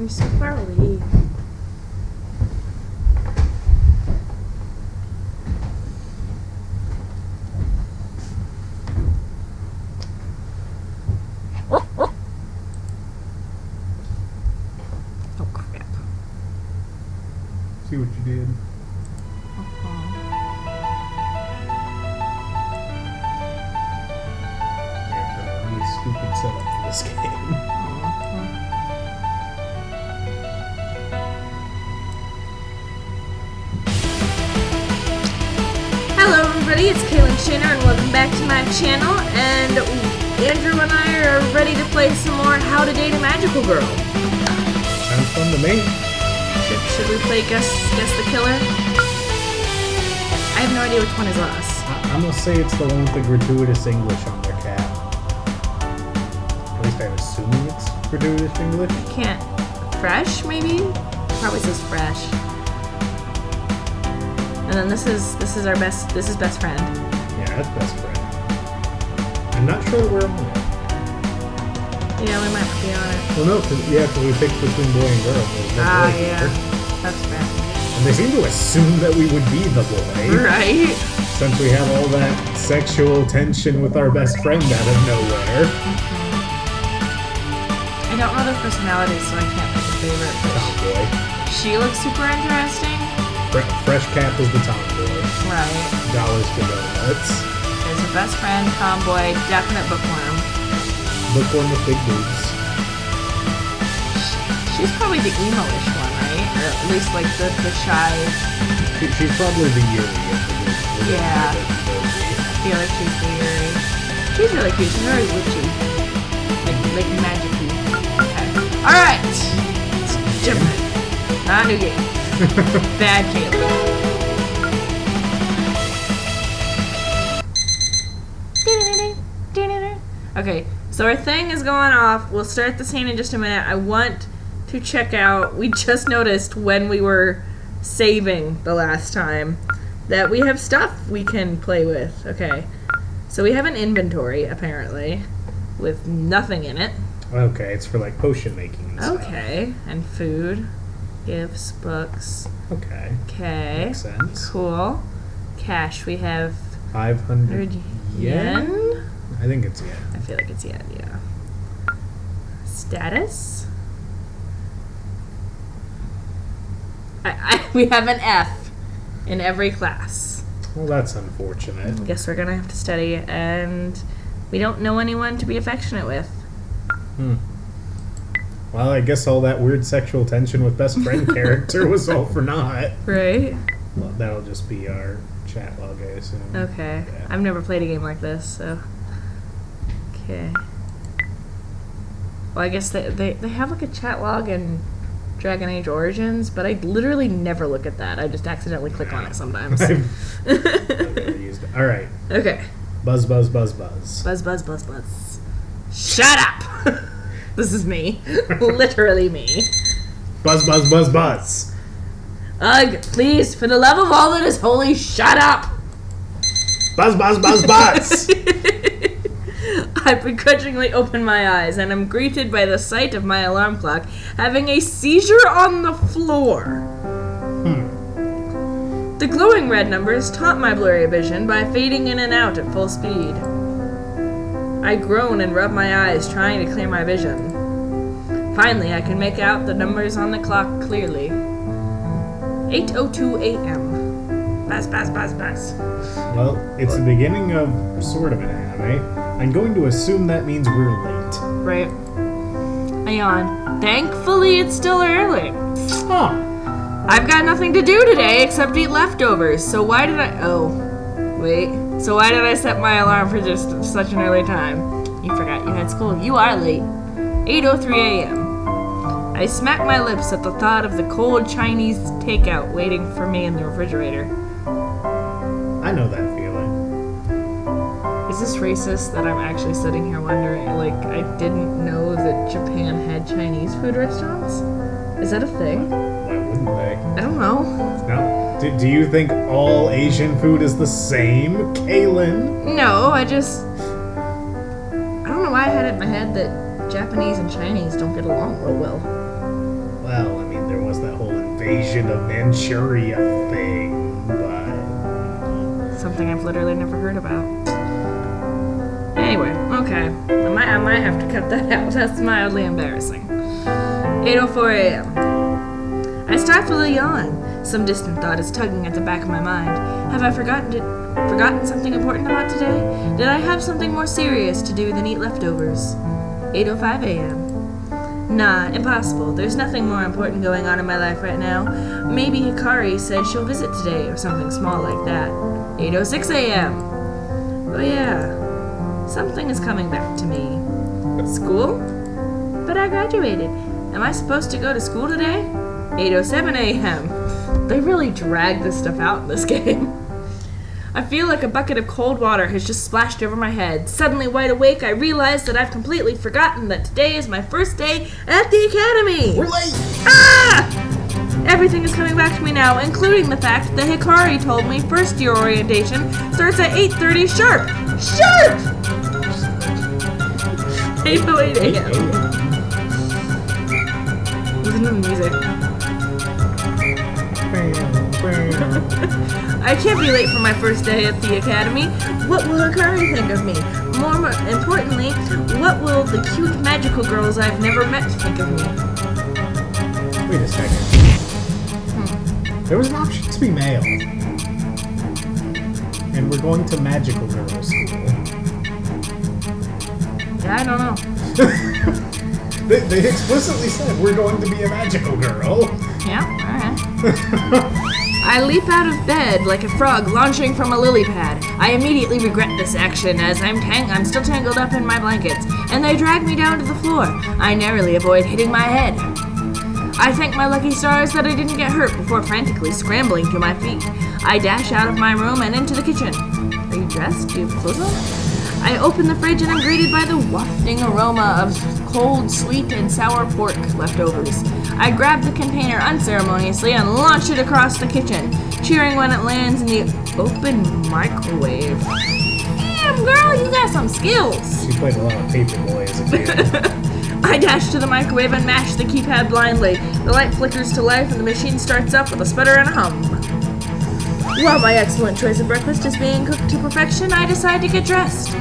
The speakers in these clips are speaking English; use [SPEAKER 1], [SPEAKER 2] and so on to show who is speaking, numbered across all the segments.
[SPEAKER 1] You're so far away. Oh crap.
[SPEAKER 2] See what you did. Stupid setup for this game.
[SPEAKER 1] Hello everybody, it's Kaylin Shaner and welcome back to my channel, and Andrew and I are ready to play some more How to Date a Magical Girl.
[SPEAKER 2] Sounds fun to me.
[SPEAKER 1] Should we play Guess the Killer? I have no idea which one is us.
[SPEAKER 2] I'm gonna say it's the one with the gratuitous English on their cap. At least I'm assuming it's gratuitous English.
[SPEAKER 1] Can't. Fresh, maybe? Probably says fresh. And then this is our best. This is best friend.
[SPEAKER 2] Yeah, that's best friend. I'm not sure we're on it.
[SPEAKER 1] Yeah, we might be on it.
[SPEAKER 2] Well, no, because we picked between boy and girl.
[SPEAKER 1] Ah, yeah, that's fair.
[SPEAKER 2] And they seem to assume that we would be the boy,
[SPEAKER 1] right?
[SPEAKER 2] Since we have all that sexual tension with our best friend out of nowhere.
[SPEAKER 1] I don't know their personalities, so I can't pick a favorite.
[SPEAKER 2] Tomboy.
[SPEAKER 1] She looks super interesting.
[SPEAKER 2] Fresh Cap is the tomboy.
[SPEAKER 1] Right.
[SPEAKER 2] Dollars to donuts.
[SPEAKER 1] There's a best friend, tomboy, definite bookworm.
[SPEAKER 2] Bookworm with big boobs.
[SPEAKER 1] She's probably the emo-ish one, right? Or at least like the shy.
[SPEAKER 2] She's probably the Yuri of the group.
[SPEAKER 1] Yeah. I feel like she's the Yuri. She's really cute. She's very witchy. Like magic-y. Okay. Alright! Let's jump in. Not a new game. Bad Caleb. Okay, so our thing is going off. We'll start the scene in just a minute. I want to check out. We just noticed when we were saving the last time that we have stuff we can play with. Okay, so we have an inventory apparently with nothing in it.
[SPEAKER 2] Okay, it's for like potion making and stuff.
[SPEAKER 1] Okay, and food. Gifts, books.
[SPEAKER 2] Okay.
[SPEAKER 1] Okay.
[SPEAKER 2] Makes sense.
[SPEAKER 1] Cool. Cash, we have
[SPEAKER 2] 500
[SPEAKER 1] yen?
[SPEAKER 2] I think it's yen.
[SPEAKER 1] I feel like it's yen, yeah. Status? We have an F in every class.
[SPEAKER 2] Well, that's unfortunate.
[SPEAKER 1] I guess we're gonna have to study, and we don't know anyone to be affectionate with.
[SPEAKER 2] Well, I guess all that weird sexual tension with best friend character was all for naught.
[SPEAKER 1] Right?
[SPEAKER 2] Well, that'll just be our chat log, I assume.
[SPEAKER 1] Okay.
[SPEAKER 2] Yeah.
[SPEAKER 1] I've never played a game like this, so. Okay. Well, I guess they have like a chat log in Dragon Age Origins, but I literally never look at that. I just accidentally click on it sometimes.
[SPEAKER 2] I've never used it. All right.
[SPEAKER 1] Okay.
[SPEAKER 2] Buzz, buzz, buzz, buzz.
[SPEAKER 1] Buzz, buzz, buzz, buzz. Shut up! This is me. Literally me.
[SPEAKER 2] Buzz, buzz, buzz, buzz.
[SPEAKER 1] Ugh, please, for the love of all that is holy, shut up!
[SPEAKER 2] Buzz, buzz, buzz, buzz.
[SPEAKER 1] I begrudgingly open my eyes and am greeted by the sight of my alarm clock having a seizure on the floor. The glowing red numbers taunt my blurry vision by fading in and out at full speed. I groan and rub my eyes, trying to clear my vision. Finally, I can make out the numbers on the clock clearly. 8:02 a.m. Buzz, buzz, buzz, buzz.
[SPEAKER 2] Well, it's the beginning of sort of an anime. I'm going to assume that means we're late.
[SPEAKER 1] Right. I yawn. Thankfully, it's still early.
[SPEAKER 2] Huh.
[SPEAKER 1] I've got nothing to do today except eat leftovers, so why did I... Oh. Wait. So why did I set my alarm for just such an early time? You forgot you had school. You are late. 8:03 a.m. I smack my lips at the thought of the cold Chinese takeout waiting for me in the refrigerator.
[SPEAKER 2] I know that feeling.
[SPEAKER 1] Is this racist that I'm actually sitting here wondering, like, I didn't know that Japan had Chinese food restaurants? Is that a thing?
[SPEAKER 2] Why wouldn't they?
[SPEAKER 1] I don't know.
[SPEAKER 2] No. Do you think all Asian food is the same, Kaylin?
[SPEAKER 1] No, I don't know why I had it in my head that Japanese and Chinese don't get along real well.
[SPEAKER 2] whole invasion of Manchuria thing, but...
[SPEAKER 1] Something I've literally never heard about. Anyway, okay. I might have to cut that out. That's mildly embarrassing. 8:04 a.m. I start with a yawn. Some distant thought is tugging at the back of my mind. Have I forgotten something important about today? Did I have something more serious to do than eat leftovers? 8:05 a.m. Nah, impossible. There's nothing more important going on in my life right now. Maybe Hikari said she'll visit today or something small like that. 8:06 a.m. Oh yeah. Something is coming back to me. School? But I graduated. Am I supposed to go to school today? 8:07 a.m. They really drag this stuff out in this game. I feel like a bucket of cold water has just splashed over my head. Suddenly wide awake, I realize that I've completely forgotten that today is my first day at the academy.
[SPEAKER 2] We're late!
[SPEAKER 1] Ah! Everything is coming back to me now, including the fact that Hikari told me first year orientation starts at 8:30 sharp. Sharp! 8:08 a.m. Listen to the music. I can't be late for my first day at the academy. What will Hikari think of me? More importantly, what will the cute magical girls I've never met think of me?
[SPEAKER 2] Wait a second. There was an option to be male. And we're going to magical girl school.
[SPEAKER 1] Yeah, I don't know.
[SPEAKER 2] They explicitly said we're going to be a magical girl.
[SPEAKER 1] Yeah, alright. I leap out of bed like a frog launching from a lily pad. I immediately regret this action as I'm still tangled up in my blankets, and they drag me down to the floor. I narrowly avoid hitting my head. I thank my lucky stars that I didn't get hurt before frantically scrambling to my feet. I dash out of my room and into the kitchen. Are you dressed? Do you have clothes on? I open the fridge and I'm greeted by the wafting aroma of cold, sweet, and sour pork leftovers. I grab the container unceremoniously and launch it across the kitchen, cheering when it lands in the open microwave. Damn, girl, you got some skills.
[SPEAKER 2] She played a lot of Paperboy as a kid.
[SPEAKER 1] I dash to the microwave and mash the keypad blindly. The light flickers to life and the machine starts up with a sputter and a hum. While my excellent choice of breakfast is being cooked to perfection, I decide to get dressed.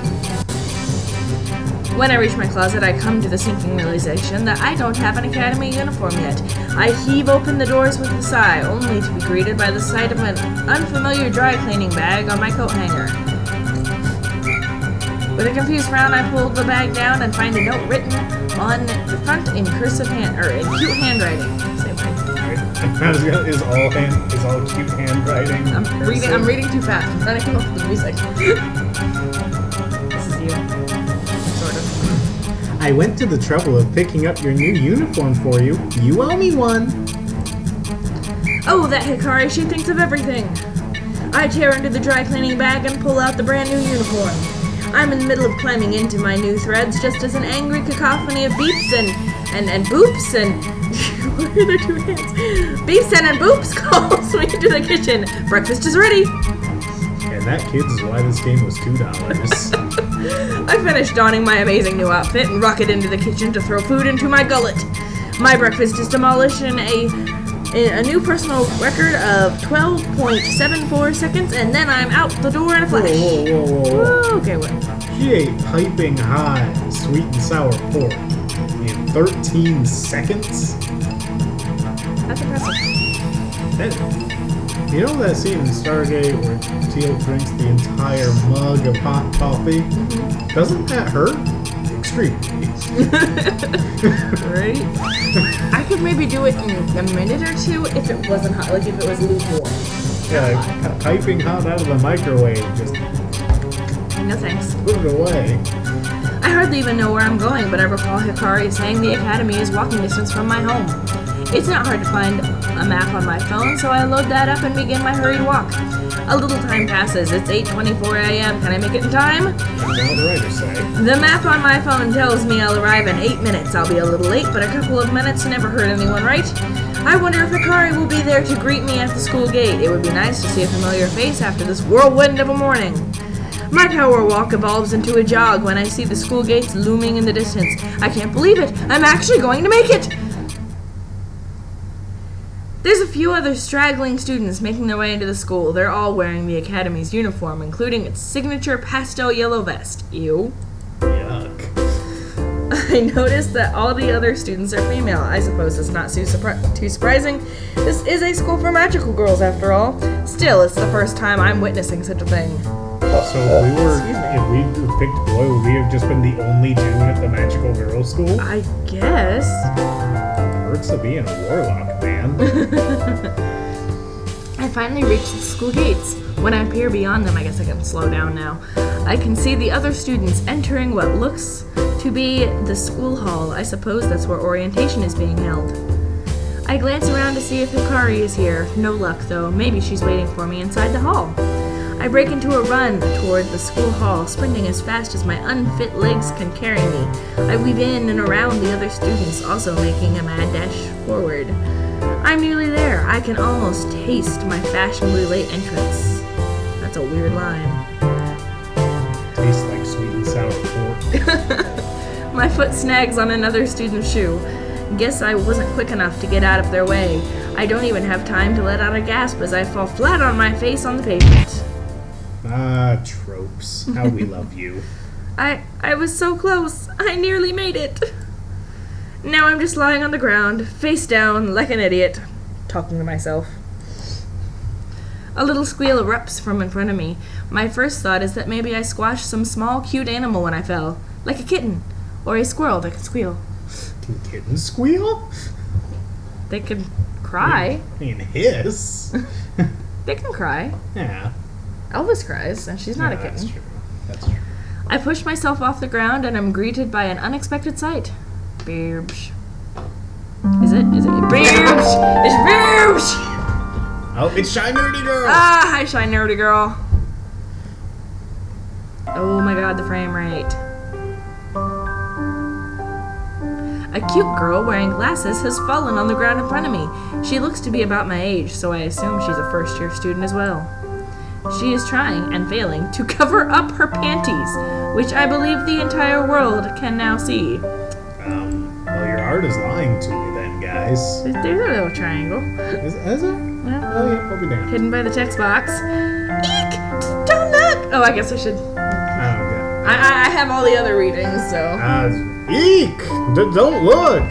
[SPEAKER 1] When I reach my closet, I come to the sinking realization that I don't have an academy uniform yet. I heave open the doors with a sigh, only to be greeted by the sight of an unfamiliar dry cleaning bag on my coat hanger. With a confused frown, I pull the bag down and find a note written on the front in cursive in cute handwriting. Same thing.
[SPEAKER 2] Is all cute handwriting.
[SPEAKER 1] I'm reading too fast. I'm trying to come up with the music. This is you. Sort of.
[SPEAKER 2] I went to the trouble of picking up your new uniform for you. You owe me one.
[SPEAKER 1] Oh, that Hikari, she thinks of everything. I tear into the dry cleaning bag and pull out the brand new uniform. I'm in the middle of climbing into my new threads just as an angry cacophony of beeps and boops and... what are the two hands? Beeps and boops calls me into the kitchen. Breakfast is ready.
[SPEAKER 2] And that, kids, is why this game was $2.
[SPEAKER 1] I finish donning my amazing new outfit and rocket into the kitchen to throw food into my gullet. My breakfast is demolished in a new personal record of 12.74 seconds, and then I'm out the door in a flash.
[SPEAKER 2] Whoa.
[SPEAKER 1] Okay, what?
[SPEAKER 2] She ate piping hot, sweet and sour pork in 13 seconds?
[SPEAKER 1] That's impressive.
[SPEAKER 2] You know that scene in Stargate where Teal drinks the entire mug of hot coffee? Mm-hmm. Doesn't that hurt? Extremely.
[SPEAKER 1] Right? I could maybe do it in a minute or two if it wasn't hot, like if it was lukewarm.
[SPEAKER 2] Yeah, piping hot out of the microwave, just...
[SPEAKER 1] No thanks.
[SPEAKER 2] Put it away.
[SPEAKER 1] I hardly even know where I'm going, but I recall Hikari saying the academy is walking distance from my home. It's not hard to find a map on my phone, so I load that up and begin my hurried walk. A little time passes. It's 8:24 a.m. Can I make it in time?
[SPEAKER 2] That's all the writers say.
[SPEAKER 1] The map on my phone tells me I'll arrive in 8 minutes. I'll be a little late, but a couple of minutes never hurt anyone, right? I wonder if Hikari will be there to greet me at the school gate. It would be nice to see a familiar face after this whirlwind of a morning. My power walk evolves into a jog when I see the school gates looming in the distance. I can't believe it. I'm actually going to make it. There's a few other straggling students making their way into the school. They're all wearing the academy's uniform, including its signature pastel yellow vest. Ew.
[SPEAKER 2] Yuck.
[SPEAKER 1] I noticed that all the other students are female. I suppose it's not too surprising. This is a school for magical girls, after all. Still, it's the first time I'm witnessing such a thing.
[SPEAKER 2] So if we picked boy, would we have just been the only dude at the magical girls' school?
[SPEAKER 1] I guess.
[SPEAKER 2] Hurts to be in a warlock, man.
[SPEAKER 1] I finally reached the school gates. When I peer beyond them, I guess I can slow down now. I can see the other students entering what looks to be the school hall. I suppose that's where orientation is being held. I glance around to see if Hikari is here. No luck, though. Maybe she's waiting for me inside the hall. I break into a run toward the school hall, sprinting as fast as my unfit legs can carry me. I weave in and around the other students, also making a mad dash forward. I'm nearly there. I can almost taste my fashionably late entrance. That's a weird line.
[SPEAKER 2] Tastes like sweet and sour pork.
[SPEAKER 1] My foot snags on another student's shoe. Guess I wasn't quick enough to get out of their way. I don't even have time to let out a gasp as I fall flat on my face on the pavement.
[SPEAKER 2] Ah, tropes. How we love you.
[SPEAKER 1] I was so close. I nearly made it. Now I'm just lying on the ground, face down, like an idiot, talking to myself. A little squeal erupts from in front of me. My first thought is that maybe I squashed some small, cute animal when I fell, like a kitten, or a squirrel that can squeal.
[SPEAKER 2] Can kittens squeal?
[SPEAKER 1] They can cry.
[SPEAKER 2] I mean, hiss.
[SPEAKER 1] They can cry.
[SPEAKER 2] Yeah.
[SPEAKER 1] Elvis cries, and she's not a kitten.
[SPEAKER 2] That's true. That's true.
[SPEAKER 1] I push myself off the ground and am greeted by an unexpected sight. Bearbs. Is it? Bearbs! It's Bearbs!
[SPEAKER 2] Oh, it's Shy Nerdy Girl!
[SPEAKER 1] Ah, hi, Shy Nerdy Girl. Oh my god, the frame rate. A cute girl wearing glasses has fallen on the ground in front of me. She looks to be about my age, so I assume she's a first-year student as well. She is trying, and failing, to cover up her panties, which I believe the entire world can now see.
[SPEAKER 2] Well, your art is lying to me then, guys.
[SPEAKER 1] There's a little triangle.
[SPEAKER 2] Is it?
[SPEAKER 1] Yeah.
[SPEAKER 2] Oh, yeah, probably down.
[SPEAKER 1] Hidden by the text box. Eek! Don't look! Oh, I guess I should.
[SPEAKER 2] Oh, okay.
[SPEAKER 1] I have all the other readings, so.
[SPEAKER 2] Eek! Don't look!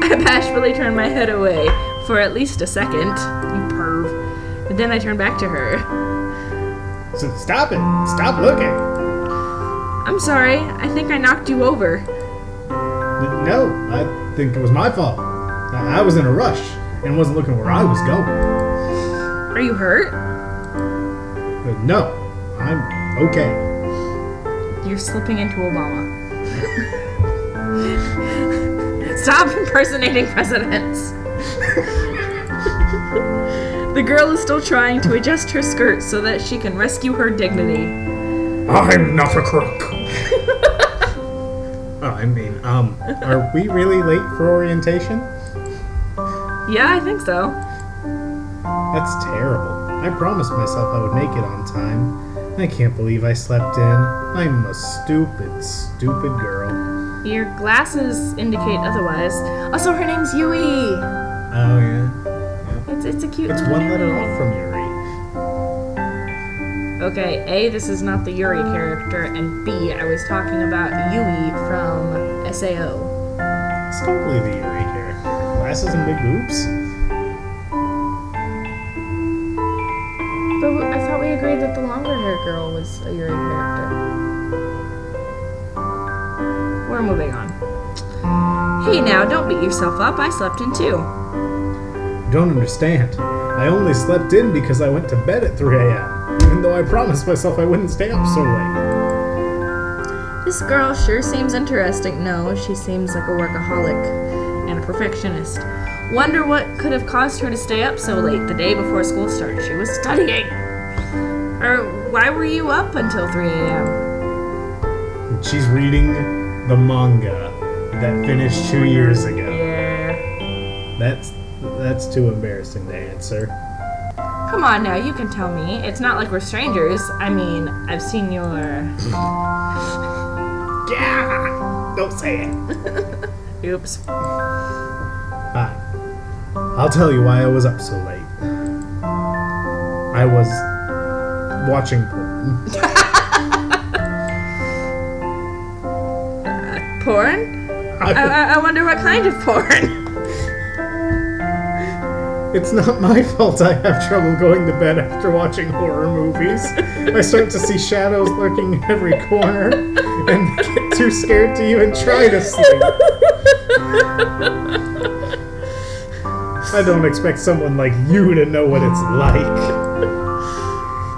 [SPEAKER 1] I bashfully turn my head away for at least a second. You perv. But then I turn back to her.
[SPEAKER 2] So stop it! Stop looking!
[SPEAKER 1] I'm sorry. I think I knocked you over.
[SPEAKER 2] No, I think it was my fault. I was in a rush and wasn't looking where I was going.
[SPEAKER 1] Are you hurt?
[SPEAKER 2] No, I'm okay.
[SPEAKER 1] You're slipping into Obama. Stop impersonating presidents. The girl is still trying to adjust her skirt so that she can rescue her dignity.
[SPEAKER 2] I'm not a crook. Are we really late for orientation?
[SPEAKER 1] Yeah, I think so.
[SPEAKER 2] That's terrible. I promised myself I would make it on time. I can't believe I slept in. I'm a stupid, stupid girl.
[SPEAKER 1] Your glasses indicate otherwise. Also, her name's Yui.
[SPEAKER 2] Oh, yeah.
[SPEAKER 1] It's a cute
[SPEAKER 2] It's
[SPEAKER 1] little
[SPEAKER 2] one letter
[SPEAKER 1] name.
[SPEAKER 2] off from Yuri.
[SPEAKER 1] Okay, A, this is not the Yuri character, and B, I was talking about Yui from SAO.
[SPEAKER 2] It's totally the Yuri character. Glasses and big boobs?
[SPEAKER 1] But I thought we agreed that the longer hair girl was a Yuri character. We're moving on. Hey now, don't beat yourself up. I slept in too.
[SPEAKER 2] You don't understand. I only slept in because I went to bed at 3 a.m., even though I promised myself I wouldn't stay up so late.
[SPEAKER 1] This girl sure seems interesting. No, she seems like a workaholic and a perfectionist. Wonder what could have caused her to stay up so late the day before school started. She was studying. Or why were you up until 3 a.m.?
[SPEAKER 2] She's reading the manga that finished 2 years ago.
[SPEAKER 1] Yeah.
[SPEAKER 2] That's too embarrassing to answer.
[SPEAKER 1] Come on now, you can tell me. It's not like we're strangers. I mean, I've seen your...
[SPEAKER 2] Yeah! Don't say it.
[SPEAKER 1] Oops.
[SPEAKER 2] Hi. I'll tell you why I was up so late. I was watching porn.
[SPEAKER 1] Porn? I wonder what kind of porn.
[SPEAKER 2] It's not my fault I have trouble going to bed after watching horror movies. I start to see shadows lurking in every corner and get too scared to even try to sleep. I don't expect someone like you to know what it's like.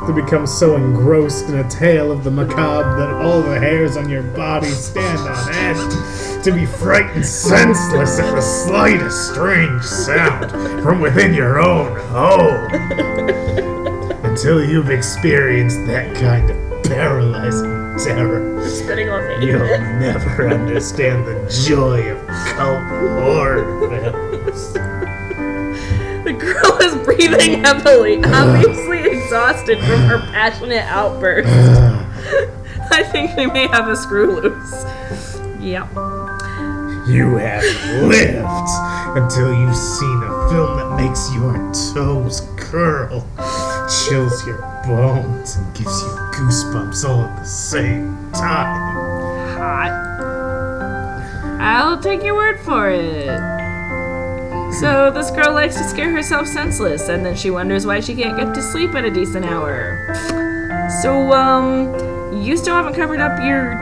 [SPEAKER 2] To become so engrossed in a tale of the macabre that all the hairs on your body stand on end. To be frightened senseless at the slightest strange sound from within your own home. Until you've experienced that kind of paralyzing terror,
[SPEAKER 1] Spitting on me.
[SPEAKER 2] you'll never understand the joy of cult horror films.
[SPEAKER 1] The girl is breathing heavily, obviously exhausted from her passionate outburst. I think she may have a screw loose. Yep.
[SPEAKER 2] You have lived until you've seen a film that makes your toes curl, chills your bones, and gives you goosebumps all at the same time.
[SPEAKER 1] Hot. I'll take your word for it. So this girl likes to scare herself senseless, and then she wonders why she can't get to sleep at a decent hour. So, you still haven't covered up your,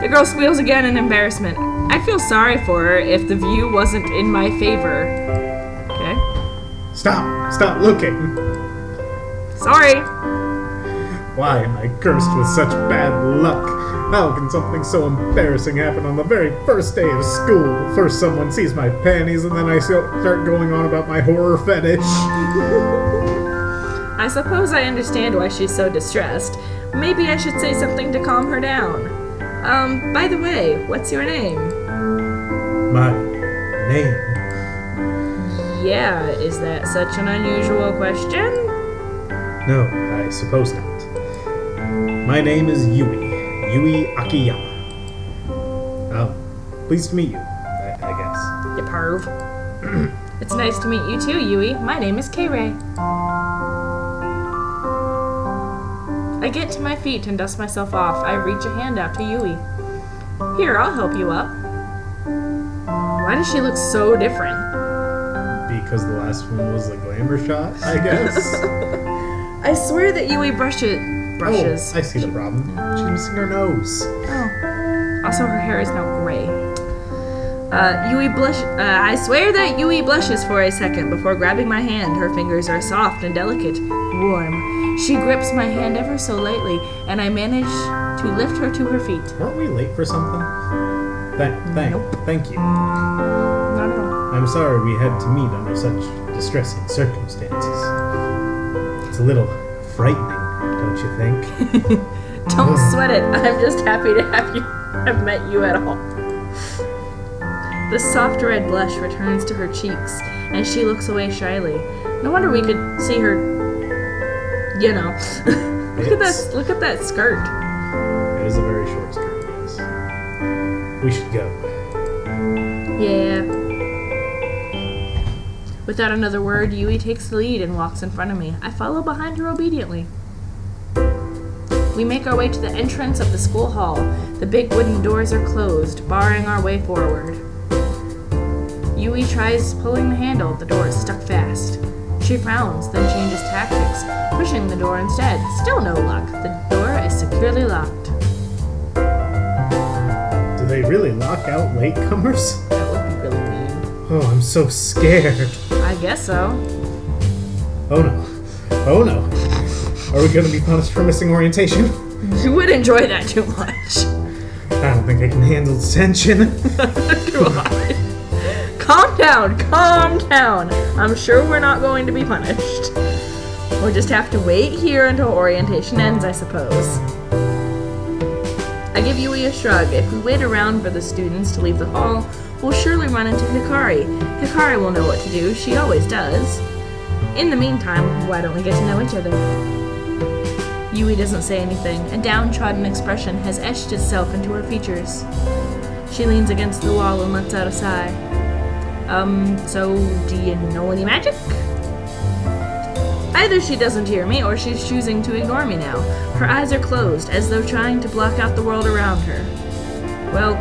[SPEAKER 1] The girl squeals again in embarrassment. I feel sorry for her if the view wasn't in my favor. Okay.
[SPEAKER 2] Stop looking.
[SPEAKER 1] Sorry.
[SPEAKER 2] Why am I cursed with such bad luck? How can something so embarrassing happen on the very first day of school? First someone sees my panties and then I start going on about my horror fetish.
[SPEAKER 1] I suppose I understand why she's so distressed. Maybe I should say something to calm her down. By the way, what's your name?
[SPEAKER 2] My name?
[SPEAKER 1] Yeah, is that such an unusual question?
[SPEAKER 2] No, I suppose not. My name is Yui Akiyama. Pleased to meet you, I guess.
[SPEAKER 1] You perv. It's nice to meet you too, Yui. My name is K-Ray. I get to my feet and dust myself off. I reach a hand out to Yui. Here, I'll help you up. Why does she look so different?
[SPEAKER 2] Because the last one was the glamour shot, I guess.
[SPEAKER 1] I swear that Yui brushes.
[SPEAKER 2] Oh, I see the problem. She's missing her nose.
[SPEAKER 1] Oh. Also, her hair is now gray. I swear that Yui blushes for a second before grabbing my hand. Her fingers are soft and delicate, warm. She grips my hand ever so lightly, and I manage to lift her to her feet.
[SPEAKER 2] Weren't we late for something?
[SPEAKER 1] Nope.
[SPEAKER 2] Thank you.
[SPEAKER 1] Not at all.
[SPEAKER 2] I'm sorry we had to meet under such distressing circumstances. It's a little frightening, don't you think?
[SPEAKER 1] Don't sweat it. I'm just happy to have met you at all. The soft red blush returns to her cheeks, and she looks away shyly. No wonder we could see her. Look at that skirt.
[SPEAKER 2] It is a very short skirt, yes. We should go.
[SPEAKER 1] Yeah. Without another word, Yui takes the lead and walks in front of me. I follow behind her obediently. We make our way to the entrance of the school hall. The big wooden doors are closed, barring our way forward. Yui tries pulling the handle. The door is stuck fast. She frowns, then changes tactics, pushing the door instead. Still no luck. The door is securely locked.
[SPEAKER 2] Do they really lock out latecomers?
[SPEAKER 1] That would be really mean.
[SPEAKER 2] Oh, I'm so scared.
[SPEAKER 1] I guess so.
[SPEAKER 2] Oh no. Are we going to be punished for missing orientation?
[SPEAKER 1] You would enjoy that too much.
[SPEAKER 2] I don't think I can handle the tension.
[SPEAKER 1] Calm down. I'm sure we're not going to be punished. We'll just have to wait here until orientation ends, I suppose. I give Yui a shrug. If we wait around for the students to leave the hall, we'll surely run into Hikari. Hikari will know what to do. She always does. In the meantime, why don't we get to know each other? Yui doesn't say anything. A downtrodden expression has etched itself into her features. She leans against the wall and lets out a sigh. So do you know any magic? Either she doesn't hear me or she's choosing to ignore me now. Her eyes are closed, as though trying to block out the world around her. Well,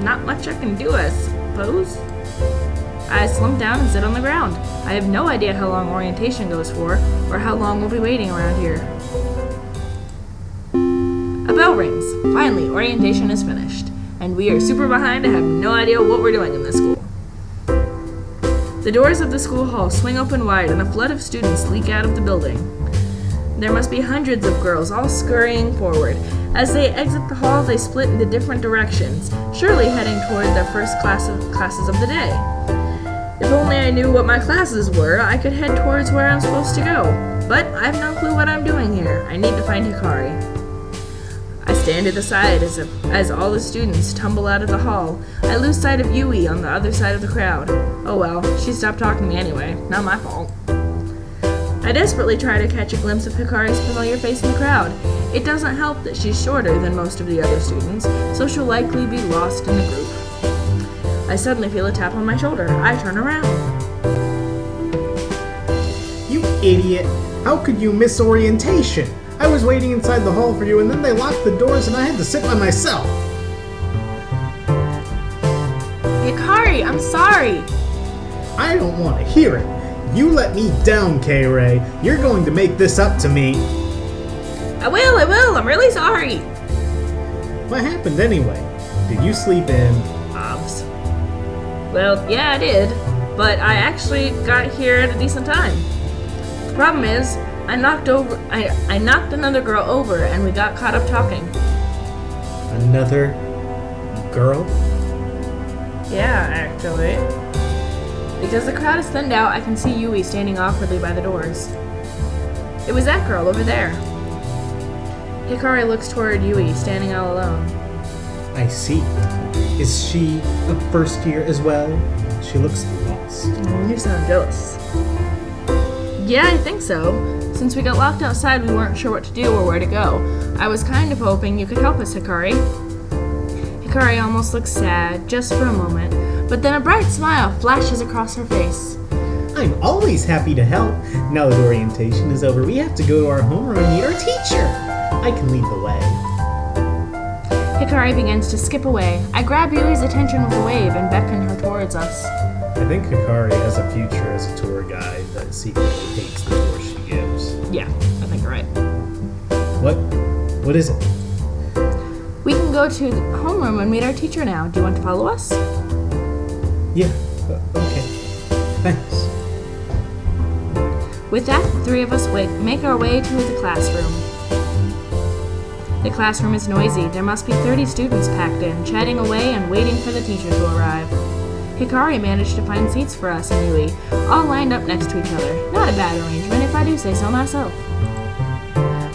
[SPEAKER 1] not much I can do, I suppose. I slump down and sit on the ground. I have no idea how long orientation goes for, or how long we'll be waiting around here. A bell rings. Finally, orientation is finished. And we are super behind and have no idea what we're doing in this school. The doors of the school hall swing open wide and a flood of students leak out of the building. There must be hundreds of girls all scurrying forward. As they exit the hall, they split into different directions, surely heading toward their first classes of the day. If only I knew what my classes were, I could head towards where I'm supposed to go. But I have no clue what I'm doing here. I need to find Hikari. I stand to the side as all the students tumble out of the hall. I lose sight of Yui on the other side of the crowd. Oh well, she stopped talking to me anyway. Not my fault. I desperately try to catch a glimpse of Hikari's familiar face in the crowd. It doesn't help that she's shorter than most of the other students, so she'll likely be lost in the group. I suddenly feel a tap on my shoulder. I turn around.
[SPEAKER 2] You idiot! How could you miss orientation? I was waiting inside the hall for you, and then they locked the doors and I had to sit by myself.
[SPEAKER 1] Hikari, I'm sorry.
[SPEAKER 2] I don't want to hear it. You let me down, K-Ray. You're going to make this up to me.
[SPEAKER 1] I will. I'm really sorry.
[SPEAKER 2] What happened anyway? Did you sleep in?
[SPEAKER 1] Obs. Well, yeah, I did. But I actually got here at a decent time. The problem is, I knocked another girl over and we got caught up talking.
[SPEAKER 2] Another girl?
[SPEAKER 1] Yeah, actually. Because the crowd is thinned out, I can see Yui standing awkwardly by the doors. It was that girl over there. Hikari looks toward Yui, standing all alone.
[SPEAKER 2] I see. Is she a first year as well? She looks lost.
[SPEAKER 1] Oh, you sound jealous. Yeah, I think so. Since we got locked outside, we weren't sure what to do or where to go. I was kind of hoping you could help us, Hikari. Hikari almost looks sad, just for a moment, but then a bright smile flashes across her face.
[SPEAKER 2] I'm always happy to help. Now that orientation is over, we have to go to our homeroom and meet our teacher. I can lead the way.
[SPEAKER 1] Hikari begins to skip away. I grab Yui's attention with a wave and beckon her towards us.
[SPEAKER 2] I think Hikari has a future as a tour guide that secretly hates the tour she gives.
[SPEAKER 1] Yeah, I think you're right.
[SPEAKER 2] What is it?
[SPEAKER 1] We can go to the homeroom and meet our teacher now. Do you want to follow us?
[SPEAKER 2] Yeah, okay. Thanks.
[SPEAKER 1] With that, the three of us make our way to the classroom. The classroom is noisy. There must be 30 students packed in, chatting away and waiting for the teacher to arrive. Hikari managed to find seats for us and Yui, all lined up next to each other. Not a bad arrangement, if I do say so myself.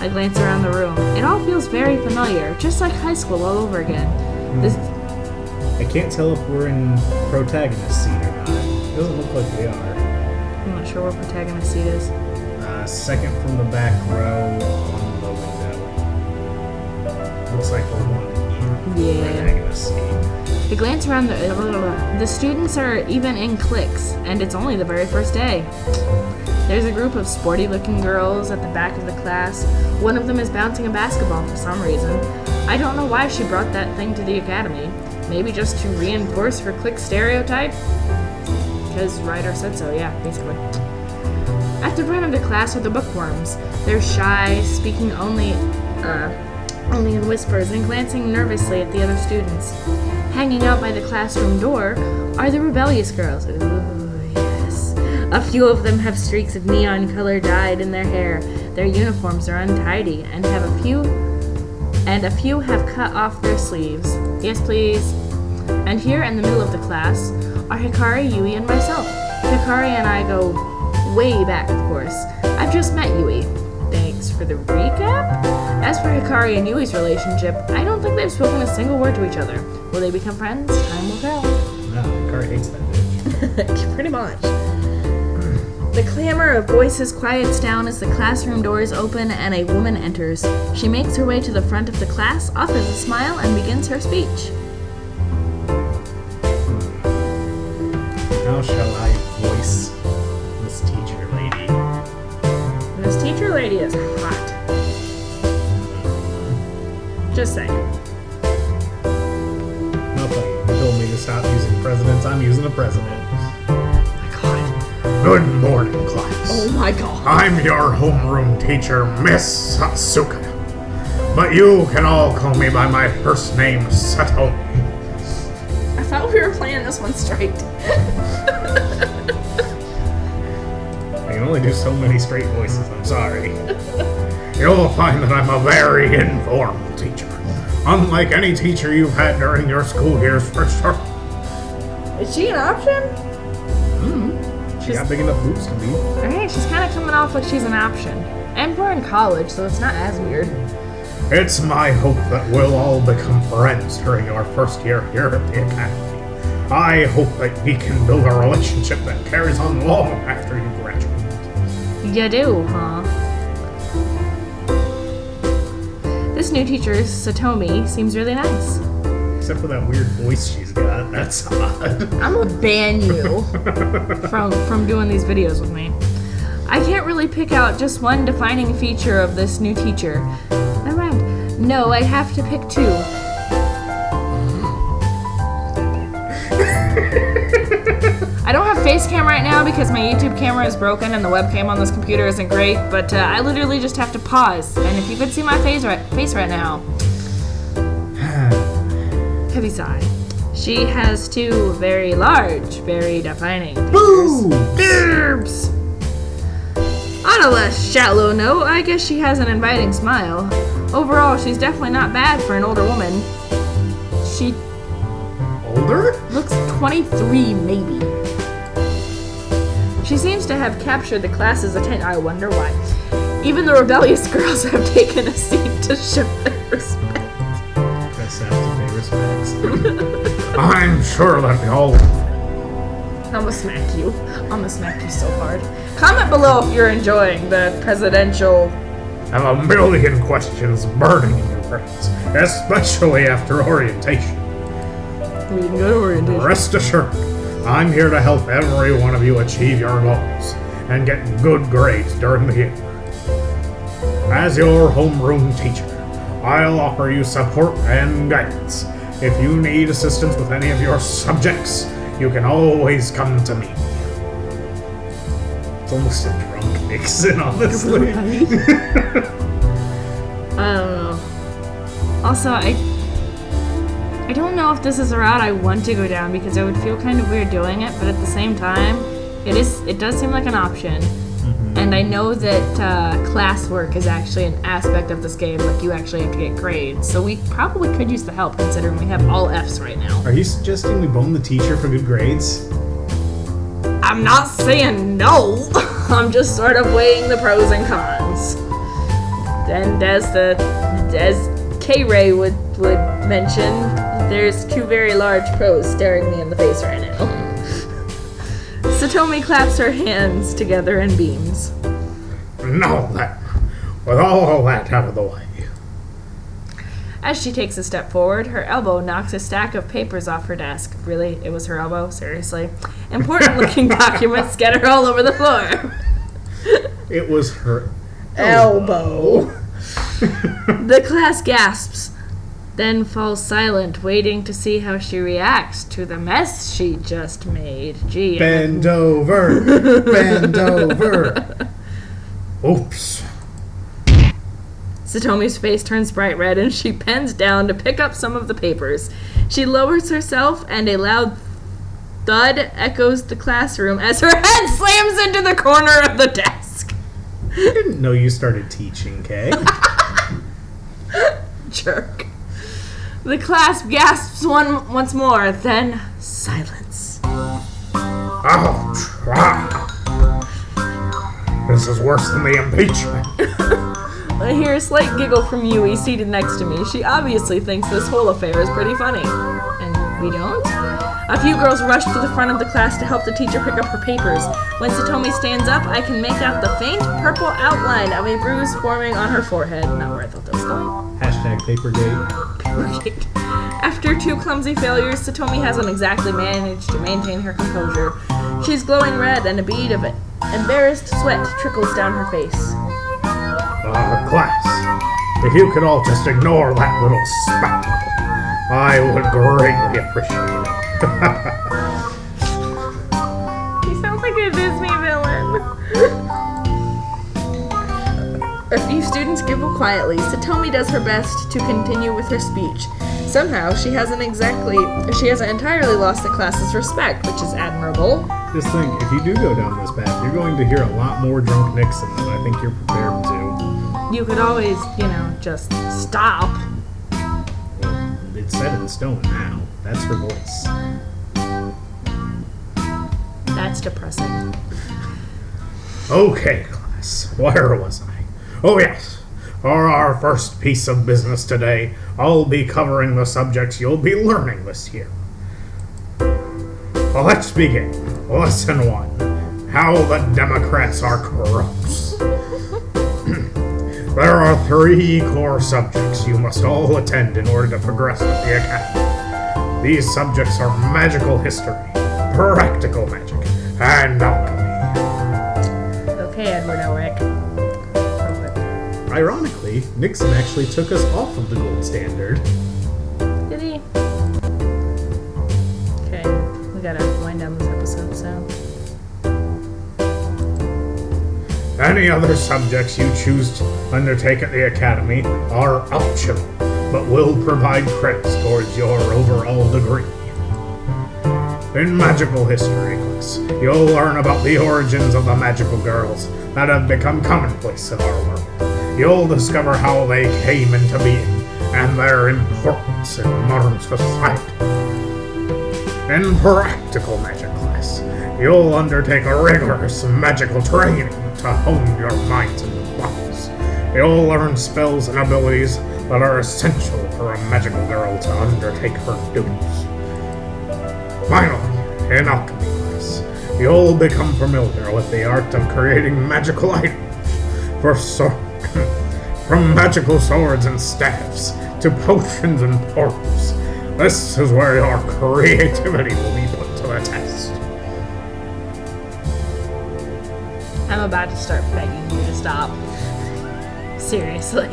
[SPEAKER 1] I glance around the room. It all feels very familiar, just like high school all over again.
[SPEAKER 2] I can't tell if we're in protagonist seat or not. It doesn't look like we are.
[SPEAKER 1] I'm not sure where protagonist seat is.
[SPEAKER 2] Second from the back row on the window. Looks like we're one in protagonist seat.
[SPEAKER 1] I glance around the students are even in cliques, and it's only the very first day. There's a group of sporty-looking girls at the back of the class. One of them is bouncing a basketball for some reason. I don't know why she brought that thing to the academy. Maybe just to reinforce her clique stereotype? Because Ryder said so, yeah, basically. At the front of the class are the bookworms. They're shy, speaking only in whispers and glancing nervously at the other students. Hanging out by the classroom door are the rebellious girls. Ooh, yes. A few of them have streaks of neon color dyed in their hair. Their uniforms are untidy and a few have cut off their sleeves. Yes, please. And here in the middle of the class are Hikari, Yui, and myself. Hikari and I go way back, of course. I've just met Yui. Thanks for the recap. As for Hikari and Yui's relationship, I don't think they've spoken a single word to each other. Will they become friends? Time will tell.
[SPEAKER 2] No, Hikari hates that bitch.
[SPEAKER 1] Pretty much. The clamor of voices quiets down as the classroom doors open and a woman enters. She makes her way to the front of the class, offers a smile, and begins her speech.
[SPEAKER 2] How shall I voice this teacher lady?
[SPEAKER 1] This teacher lady is hot. Just saying.
[SPEAKER 2] Nothing. You told me to stop using presidents. I'm using a president.
[SPEAKER 1] Oh my god.
[SPEAKER 2] Good morning, class.
[SPEAKER 1] Oh my god.
[SPEAKER 2] I'm your homeroom teacher, Miss Sasuke. But you can all call me by my first name, Satomi.
[SPEAKER 1] I thought we were playing this one straight.
[SPEAKER 2] I can only do so many straight voices, I'm sorry. You'll find that I'm a very informal teacher. Unlike any teacher you've had during your school years, for sure.
[SPEAKER 1] Is she an option?
[SPEAKER 2] She got big enough boobs to be.
[SPEAKER 1] Alright, she's kind of coming off like she's an option. And we're in college, so it's not as weird.
[SPEAKER 2] It's my hope that we'll all become friends during our first year here at the academy. I hope that we can build a relationship that carries on long after you graduate.
[SPEAKER 1] You do, huh? This new teacher, Satomi, seems really nice.
[SPEAKER 2] Except for that weird voice she's got. That's odd.
[SPEAKER 1] I'm gonna ban you from doing these videos with me. I can't really pick out just one defining feature of this new teacher. Never mind. No, I have to pick two. I don't have face cam right now because my YouTube camera is broken and the webcam on this computer isn't great, but I literally just have to pause. And if you could see my face right now. Heavy sigh. She has two very large, very defining features. On a less shallow note, I guess she has an inviting smile. Overall, she's definitely not bad for an older woman. She
[SPEAKER 2] Older?
[SPEAKER 1] looks 23, maybe. She seems to have captured the class's attention. I wonder why. Even the rebellious girls have taken a seat to show their respect.
[SPEAKER 2] That's to pay respects. I'm sure that we all.
[SPEAKER 1] I'm gonna smack you. I'm gonna smack you so hard. Comment below if you're enjoying the presidential.
[SPEAKER 2] have a million questions burning in your brains, especially after orientation.
[SPEAKER 1] We can go to orientation.
[SPEAKER 2] Rest assured, I'm here to help every one of you achieve your goals and get good grades during the year. As your homeroom teacher, I'll offer you support and guidance. If you need assistance with any of your subjects, you can always come to me. It's almost a drunk Nixon, honestly.
[SPEAKER 1] I don't know. Also, I don't know if this is a route I want to go down because I would feel kind of weird doing it, but at the same time, it does seem like an option. Mm-hmm. And I know that classwork is actually an aspect of this game, like you actually have to get grades. So we probably could use the help considering we have all Fs right now.
[SPEAKER 2] Are you suggesting we bone the teacher for good grades?
[SPEAKER 1] I'm not saying no. I'm just sort of weighing the pros and cons. And as K-Ray would mention, there's two very large pros staring me in the face right now. Satomi claps her hands together and beams.
[SPEAKER 2] Now then, with all that out of the way.
[SPEAKER 1] As she takes a step forward, her elbow knocks a stack of papers off her desk. Really? It was her elbow? Seriously? Important-looking documents scatter all over the floor.
[SPEAKER 2] It was her
[SPEAKER 1] elbow. The class gasps, then falls silent, waiting to see how she reacts to the mess she just made. Gee.
[SPEAKER 2] Bend over. Bend over. Oops.
[SPEAKER 1] Satomi's face turns bright red and she bends down to pick up some of the papers. She lowers herself and a loud thud echoes the classroom as her head slams into the corner of the desk.
[SPEAKER 2] I didn't know you started teaching, Kay.
[SPEAKER 1] Jerk. The class gasps once more, then silence.
[SPEAKER 2] Ouch. This is worse than the impeachment.
[SPEAKER 1] I hear a slight giggle from Yui seated next to me. She obviously thinks this whole affair is pretty funny. And we don't? A few girls rush to the front of the class to help the teacher pick up her papers. When Satomi stands up, I can make out the faint purple outline of a bruise forming on her forehead. Not where I thought that was going.
[SPEAKER 2] Hashtag Papergate.
[SPEAKER 1] Papergate. After 2 clumsy failures, Satomi hasn't exactly managed to maintain her composure. She's glowing red and a bead of embarrassed sweat trickles down her face.
[SPEAKER 2] Class, if you could all just ignore that little spout, I would greatly appreciate it.
[SPEAKER 1] He sounds like a Disney villain. A few students giggle quietly. Satomi does her best to continue with her speech. Somehow, she hasn't entirely lost the class's respect, which is admirable.
[SPEAKER 2] Just think, if you do go down this path, you're going to hear a lot more drunk Nixon than I think you're prepared to.
[SPEAKER 1] You could always, just stop.
[SPEAKER 2] Well, it's set in stone now. That's her voice.
[SPEAKER 1] That's depressing.
[SPEAKER 2] Okay, class. Where was I? Oh, yes. For our first piece of business today, I'll be covering the subjects you'll be learning this year. Well, let's begin. Lesson 1. How the Democrats are corrupt. There are 3 core subjects you must all attend in order to progress with the Academy. These subjects are magical history, practical magic, and alchemy.
[SPEAKER 1] Okay, Edward Elric.
[SPEAKER 2] Ironically, Nixon actually took us off of the gold standard.
[SPEAKER 1] Did he? Okay, we gotta wind down this episode, so.
[SPEAKER 2] Any other subjects you choose to undertake at the Academy are optional, but will provide credits towards your overall degree. In magical history class, you'll learn about the origins of the magical girls that have become commonplace in our world. You'll discover how they came into being and their importance in modern society. In practical magic class, you'll undertake a rigorous magical training to hone your minds and bodies. You'll learn spells and abilities that are essential for a magical girl to undertake her duties. Finally, in alchemy class, you'll become familiar with the art of creating magical items from magical swords and staffs to potions and portals. This is where your creativity will be put to the test.
[SPEAKER 1] I'm about to start begging you to stop. Seriously.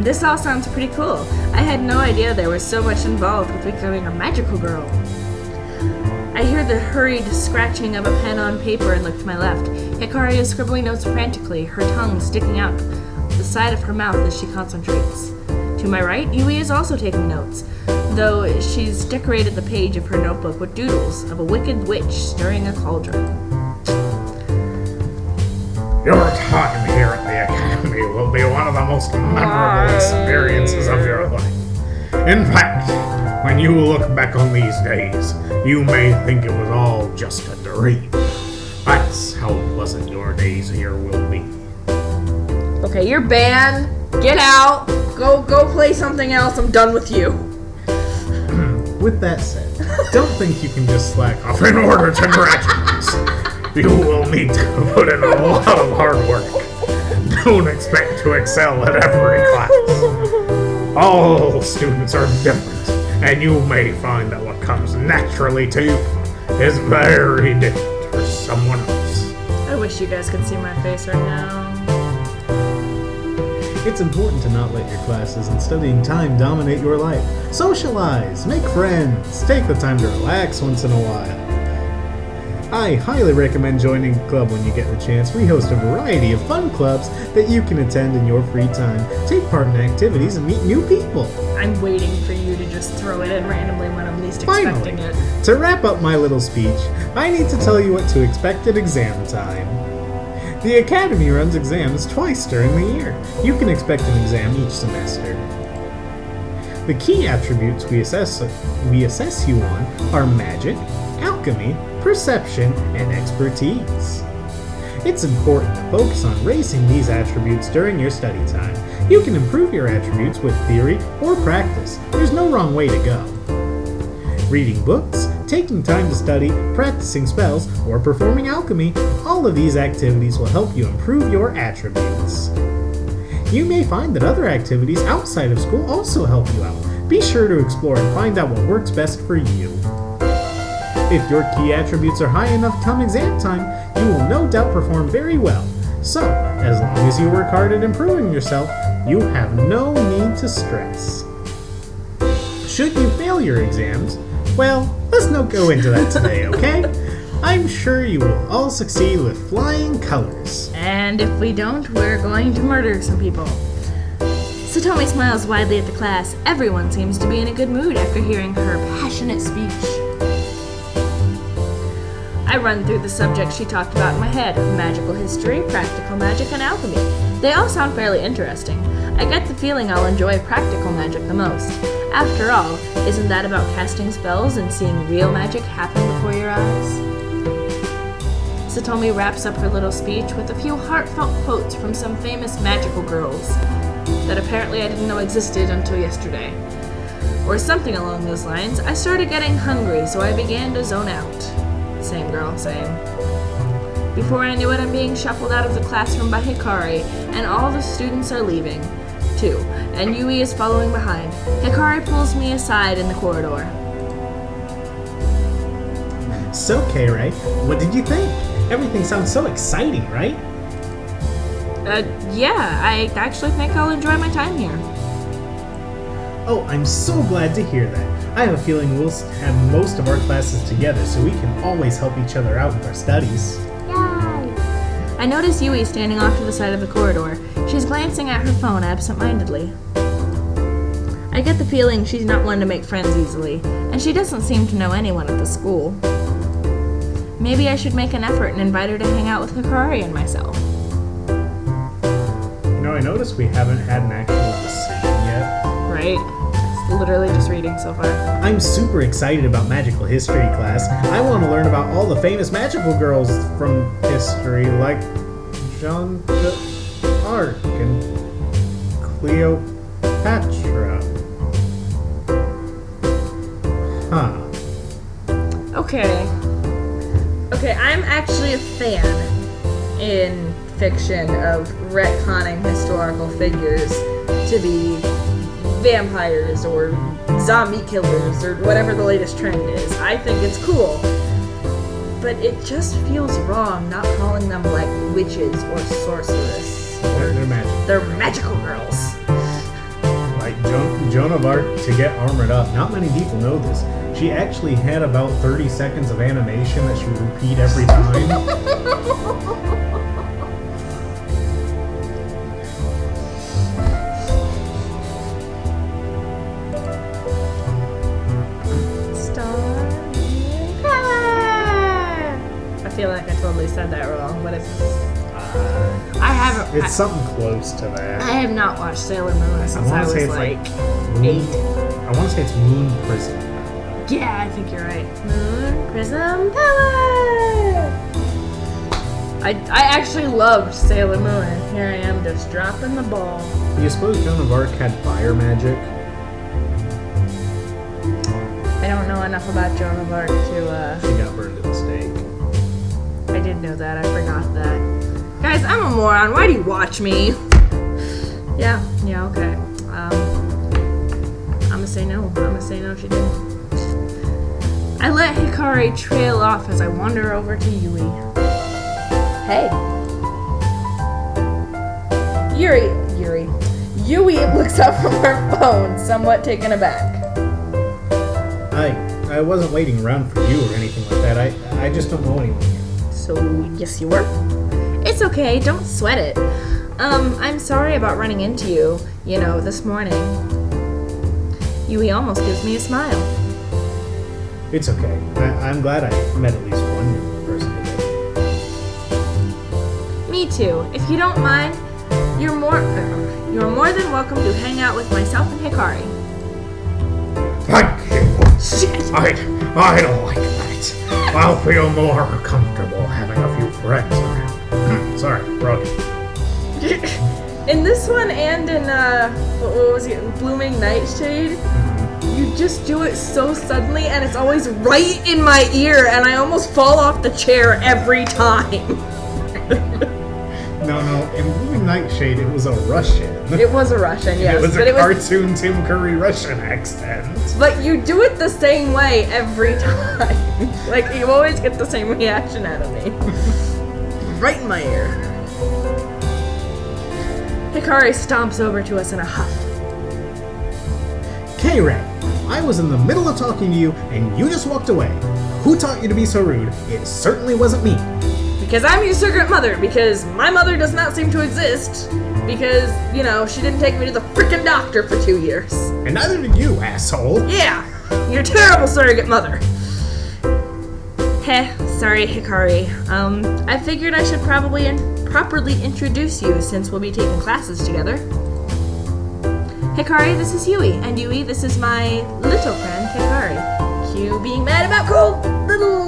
[SPEAKER 1] This all sounds pretty cool. I had no idea there was so much involved with becoming a magical girl. I hear the hurried scratching of a pen on paper and look to my left. Hikari is scribbling notes frantically, her tongue sticking out the side of her mouth as she concentrates. To my right, Yui is also taking notes, though she's decorated the page of her notebook with doodles of a wicked witch stirring a cauldron.
[SPEAKER 2] Your time here at the Academy will be one of the most memorable experiences of your life. In fact, when you look back on these days, you may think it was all just a dream. That's how pleasant your days here will be.
[SPEAKER 1] Okay, you're banned. Get out. Go play something else. I'm done with you.
[SPEAKER 2] With that said, don't think you can just slack off in order to graduate. You will need to put in a lot of hard work. Don't expect to excel at every class. All students are different, and you may find that what comes naturally to you is very different for someone else.
[SPEAKER 1] I wish you guys could see my face right now.
[SPEAKER 2] It's important to not let your classes and studying time dominate your life. Socialize, make friends, take the time to relax once in a while. I highly recommend joining a club when you get the chance. We host a variety of fun clubs that you can attend in your free time, take part in activities, and meet new people.
[SPEAKER 1] I'm waiting for you to just throw it in randomly when I'm least expecting it.
[SPEAKER 2] To wrap up my little speech, I need to tell you what to expect at exam time. The Academy runs exams twice during the year. You can expect an exam each semester. The key attributes we assess you on are magic, alchemy, perception, and expertise. It's important to focus on raising these attributes during your study time. You can improve your attributes with theory or practice. There's no wrong way to go. Reading books, taking time to study, practicing spells, or performing alchemy, all of these activities will help you improve your attributes. You may find that other activities outside of school also help you out. Be sure to explore and find out what works best for you. If your key attributes are high enough come exam time, you will no doubt perform very well. So, as long as you work hard at improving yourself, you have no need to stress. Should you fail your exams, well, let's not go into that today, okay? I'm sure you will all succeed with flying colors.
[SPEAKER 1] And if we don't, we're going to murder some people. Satomi smiles widely at the class. Everyone seems to be in a good mood after hearing her passionate speech. I run through the subjects she talked about in my head: magical history, practical magic, and alchemy. They all sound fairly interesting. I get the feeling I'll enjoy practical magic the most. After all, isn't that about casting spells and seeing real magic happen before your eyes? Satomi wraps up her little speech with a few heartfelt quotes from some famous magical girls that apparently I didn't know existed until yesterday. Or something along those lines. I started getting hungry, so I began to zone out. Same girl, same. Before I knew it, I'm being shuffled out of the classroom by Hikari, and all the students are leaving, too, and Yui is following behind. Hikari pulls me aside in the corridor.
[SPEAKER 2] So, K-Ray, what did you think? Everything sounds so exciting, right?
[SPEAKER 1] Yeah, I actually think I'll enjoy my time here.
[SPEAKER 2] Oh, I'm so glad to hear that. I have a feeling we'll have most of our classes together, so we can always help each other out with our studies.
[SPEAKER 1] Yay! I notice Yui standing off to the side of the corridor. She's glancing at her phone absent-mindedly. I get the feeling she's not one to make friends easily, and she doesn't seem to know anyone at the school. Maybe I should make an effort and invite her to hang out with Hikari and myself.
[SPEAKER 2] You know, I noticed we haven't had an actual decision yet.
[SPEAKER 1] Right? It's literally just reading so far.
[SPEAKER 2] I'm super excited about magical history class. I want to learn about all the famous magical girls from history, like Jeanne d'Arc and Cleopatra. Huh.
[SPEAKER 1] Okay, I'm actually a fan in fiction of retconning historical figures to be vampires or zombie killers or whatever the latest trend is. I think it's cool. But it just feels wrong not calling them like witches or sorceress.
[SPEAKER 2] They're magical.
[SPEAKER 1] They're magical girls.
[SPEAKER 2] Like Joan of Arc to get armored up. Not many people know this. She actually had about 30 seconds of animation that she would repeat every time.
[SPEAKER 1] I feel like I totally said that wrong, but it's... I haven't...
[SPEAKER 2] It's something close to that.
[SPEAKER 1] I have not watched Sailor Moon since I was like 8.
[SPEAKER 2] I want to say it's Moon Prism.
[SPEAKER 1] Yeah, I think you're right. Moon Prism Power! I actually loved Sailor Moon, and here I am just dropping the ball.
[SPEAKER 2] Do you suppose Joan of Arc had fire magic?
[SPEAKER 1] I don't know enough about Joan of Arc to,
[SPEAKER 2] She got burned at the stake.
[SPEAKER 1] I did know that, I forgot that. Guys, I'm a moron, why do you watch me? Yeah, okay. I'm gonna say no, she didn't. I let Hikari trail off as I wander over to Yui. Hey. Yui looks up from her phone, somewhat taken aback.
[SPEAKER 2] I wasn't waiting around for you or anything like that. I just don't know anyone here.
[SPEAKER 1] So, yes you were. It's okay, don't sweat it. I'm sorry about running into you, this morning. Yui almost gives me a smile.
[SPEAKER 2] It's okay. I'm glad I met at least one new person today.
[SPEAKER 1] Me too. If you don't mind, you're more than welcome to hang out with myself and Hikari.
[SPEAKER 2] Thank you.
[SPEAKER 1] Shit.
[SPEAKER 2] I don't like that. I'll feel more comfortable having a few friends around. Sorry, Brody.
[SPEAKER 1] In this one and in, what was it, Blooming Nightshade, you just do it so suddenly and it's always right in my ear and I almost fall off the chair every time.
[SPEAKER 2] No, in Blooming Nightshade, it was a Russian.
[SPEAKER 1] It was a Russian, yes.
[SPEAKER 2] It was a cartoon Tim Curry Russian accent.
[SPEAKER 1] But you do it the same way every time. Like, you always get the same reaction out of me. Right in my ear. Hikari stomps over to us in a huff.
[SPEAKER 2] K-Ray, I was in the middle of talking to you, and you just walked away. Who taught you to be so rude? It certainly wasn't me.
[SPEAKER 1] Because I'm your surrogate mother, because my mother does not seem to exist, because, you know, she didn't take me to the frickin' doctor for 2 years.
[SPEAKER 2] And neither did you, asshole.
[SPEAKER 1] Yeah, you're a terrible surrogate mother. Heh, sorry, Hikari. I figured I should probably properly introduce you since we'll be taking classes together. Hikari, this is Yui, and Yui, this is my little friend, Hikari. Cue being mad about cold little...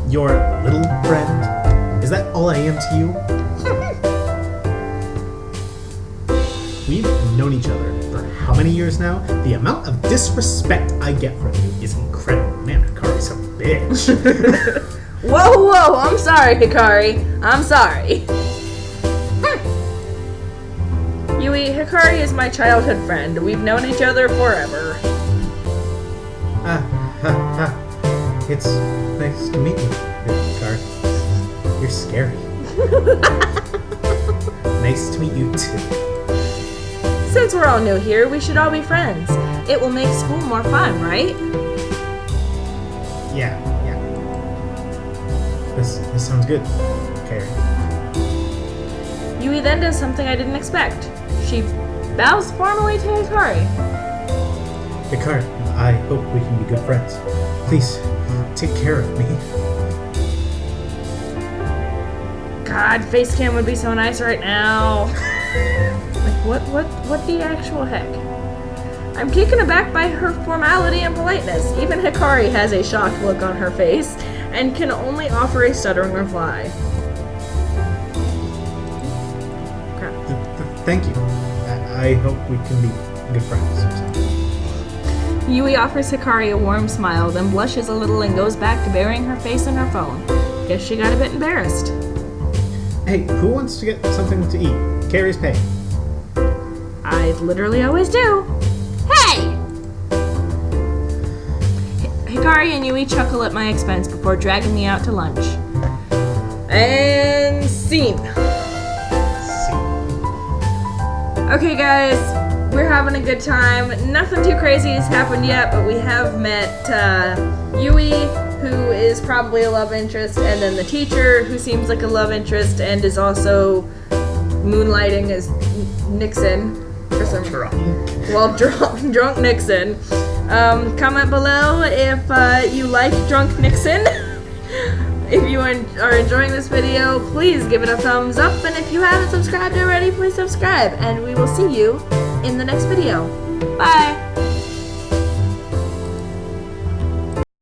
[SPEAKER 2] Your little friend? Is that all I am to you? We've known each other for how many years now? The amount of disrespect I get from you is incredible. Man, Hikari's a bitch.
[SPEAKER 1] Whoa, I'm sorry, Hikari. I'm sorry. Yui, Hikari is my childhood friend. We've known each other forever.
[SPEAKER 2] It's nice to meet you, Hikari. You're scary. Nice to meet you, too.
[SPEAKER 1] Since we're all new here, we should all be friends. It will make school more fun, right?
[SPEAKER 2] Yeah. This sounds good, Carrie.
[SPEAKER 1] Yui then does something I didn't expect. She bows formally to Hikari.
[SPEAKER 2] Hikari, I hope we can be good friends. Please, take care of me.
[SPEAKER 1] God, Facecam would be so nice right now. Like, what the actual heck? I'm taken aback by her formality and politeness. Even Hikari has a shocked look on her face and can only offer a stuttering reply. Crap.
[SPEAKER 2] Thank you. I hope we can be good friends or something.
[SPEAKER 1] Yui offers Hikari a warm smile, then blushes a little and goes back to burying her face in her phone. Guess she got a bit embarrassed.
[SPEAKER 2] Hey, who wants to get something to eat? Carrie's pay.
[SPEAKER 1] I literally always do. Hey! Hikari and Yui chuckle at my expense before dragging me out to lunch. And scene. Okay, guys, we're having a good time. Nothing too crazy has happened yet, but we have met Yui, who is probably a love interest, and then the teacher, who seems like a love interest and is also moonlighting as Nixon for some drunk Nixon. Comment below if you like drunk Nixon. If you are enjoying this video, please give it a thumbs up, and if you haven't subscribed already, please subscribe, and we will see you in the next video. Bye!